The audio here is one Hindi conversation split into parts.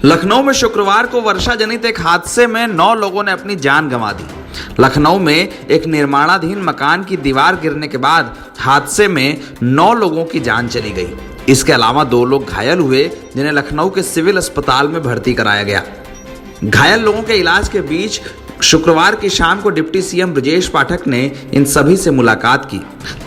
लखनऊ में शुक्रवार को वर्षा जनित एक हादसे में 9 लोगों ने अपनी जान गंवा दी। लखनऊ में एक निर्माणाधीन मकान की दीवार गिरने के बाद हादसे में 9 लोगों की जान चली गई। इसके अलावा 2 लोग घायल हुए, जिन्हें लखनऊ के सिविल अस्पताल में भर्ती कराया गया। घायल लोगों के इलाज के बीच शुक्रवार की शाम को डिप्टी सीएम ब्रजेश पाठक ने इन सभी से मुलाकात की।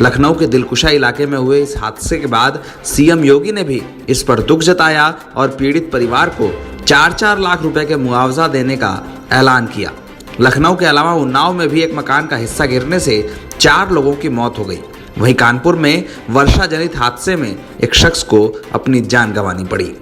लखनऊ के दिलकुशा इलाके में हुए इस हादसे के बाद सीएम योगी ने भी इस पर दुख जताया और पीड़ित परिवार को 4-4 लाख रुपए के मुआवजा देने का ऐलान किया। लखनऊ के अलावा उन्नाव में भी एक मकान का हिस्सा गिरने से 4 लोगों की मौत हो गई। वहीं कानपुर में वर्षा जनित हादसे में एक शख्स को अपनी जान गंवानी पड़ी।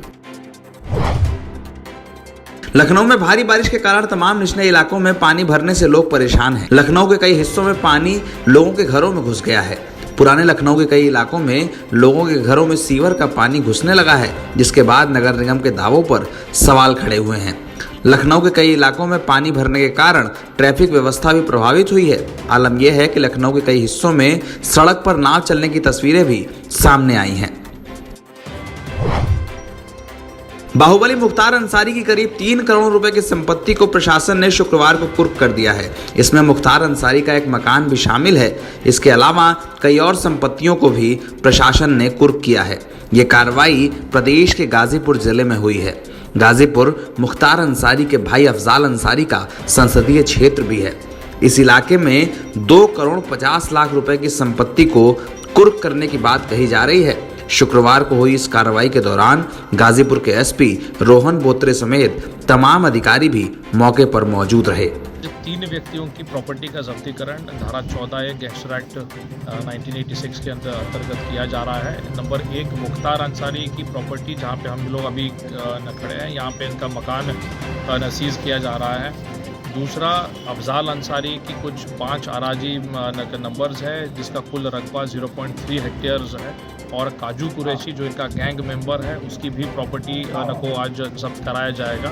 लखनऊ में भारी बारिश के कारण तमाम निचले इलाकों में पानी भरने से लोग परेशान हैं। लखनऊ के कई हिस्सों में पानी लोगों के घरों में घुस गया है। पुराने लखनऊ के कई इलाकों में लोगों के घरों में सीवर का पानी घुसने लगा है, जिसके बाद नगर निगम के दावों पर सवाल खड़े हुए हैं। लखनऊ के कई इलाकों में पानी भरने के कारण ट्रैफिक व्यवस्था भी प्रभावित हुई है। आलम यह है कि लखनऊ के कई हिस्सों में सड़क पर नाव चलने की तस्वीरें भी सामने आई हैं। बाहुबली मुख्तार अंसारी की करीब 3 करोड़ रुपए की संपत्ति को प्रशासन ने शुक्रवार को कुर्क कर दिया है। इसमें मुख्तार अंसारी का एक मकान भी शामिल है। इसके अलावा कई और संपत्तियों को भी प्रशासन ने कुर्क किया है। ये कार्रवाई प्रदेश के गाजीपुर जिले में हुई है। गाजीपुर मुख्तार अंसारी के भाई अफजाल अंसारी का संसदीय क्षेत्र भी है। इस इलाके में 2 करोड़ 50 लाख रुपए की संपत्ति को कुर्क करने की बात कही जा रही है। शुक्रवार को हुई इस कार्रवाई के दौरान गाजीपुर के एसपी रोहन बोत्रे समेत तमाम अधिकारी भी मौके पर मौजूद रहे। 3 व्यक्तियों की प्रॉपर्टी का जब्तीकरण धारा 14 गैंगस्टर एक्ट 1986 के अंतर्गत किया जा रहा है। नंबर 1 मुख्तार अंसारी की प्रॉपर्टी, जहां पे हम लोग अभी खड़े हैं, यहां पे इनका मकान सीज किया जा रहा है। दूसरा अफजाल अंसारी की कुछ 5 अराजी नंबर्स है, जिसका कुल रकबा 0.3 हेक्टेयर्स है। और काजू कुरैशी जो इनका गैंग मेंबर है, उसकी भी प्रॉपर्टी को आज जब्त कराया जाएगा।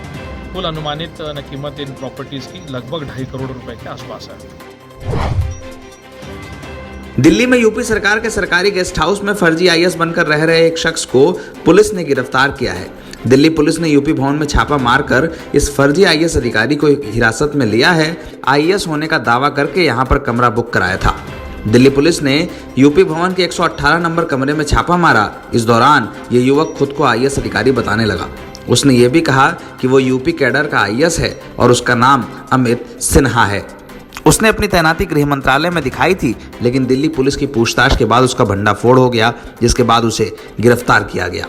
कुल अनुमानित कीमत इन प्रॉपर्टीज की लगभग 2.5 करोड़ रुपए के आसपास है। दिल्ली में यूपी सरकार के सरकारी गेस्ट हाउस में फर्जी आईएएस बनकर रह रहे एक शख्स को पुलिस ने गिरफ्तार किया है। दिल्ली पुलिस ने यूपी भवन में छापा मारकर इस फर्जी आईएएस अधिकारी को हिरासत में लिया है। आईएएस होने का दावा करके यहां पर कमरा बुक कराया था। दिल्ली पुलिस ने यूपी भवन के 118 नंबर कमरे में छापा मारा। इस दौरान ये युवक खुद को आईएएस अधिकारी बताने लगा। उसने ये भी कहा कि वो यूपी कैडर का आईएएस है और उसका नाम अमित सिन्हा है। उसने अपनी तैनाती गृह मंत्रालय में दिखाई थी, लेकिन दिल्ली पुलिस की पूछताछ के बाद उसका भंडाफोड़ हो गया, जिसके बाद उसे गिरफ्तार किया गया।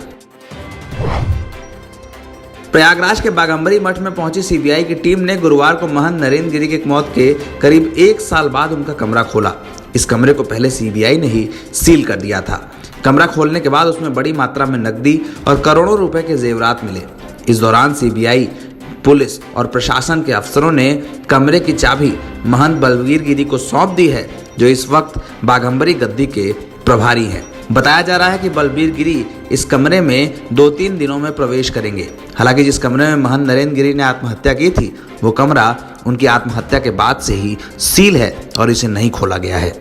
प्रयागराज के बाघंबरी मठ में पहुंची सीबीआई की टीम ने गुरुवार को महंत नरेंद्र गिरी की मौत के करीब 1 साल बाद उनका कमरा खोला। इस कमरे को पहले सीबीआई ने ही सील कर दिया था। कमरा खोलने के बाद उसमें बड़ी मात्रा में नकदी और करोड़ों रुपए के जेवरात मिले। इस दौरान सीबीआई, पुलिस और प्रशासन के अफसरों ने कमरे की चाबी महंत बलबीर गिरी को सौंप दी है, जो इस वक्त बाघंबरी गद्दी के प्रभारी हैं। बताया जा रहा है कि बलबीर गिरी इस कमरे में 2-3 दिनों में प्रवेश करेंगे। हालांकि जिस कमरे में महंत नरेंद्र गिरी ने आत्महत्या की थी, वो कमरा उनकी आत्महत्या के बाद से ही सील है और इसे नहीं खोला गया है।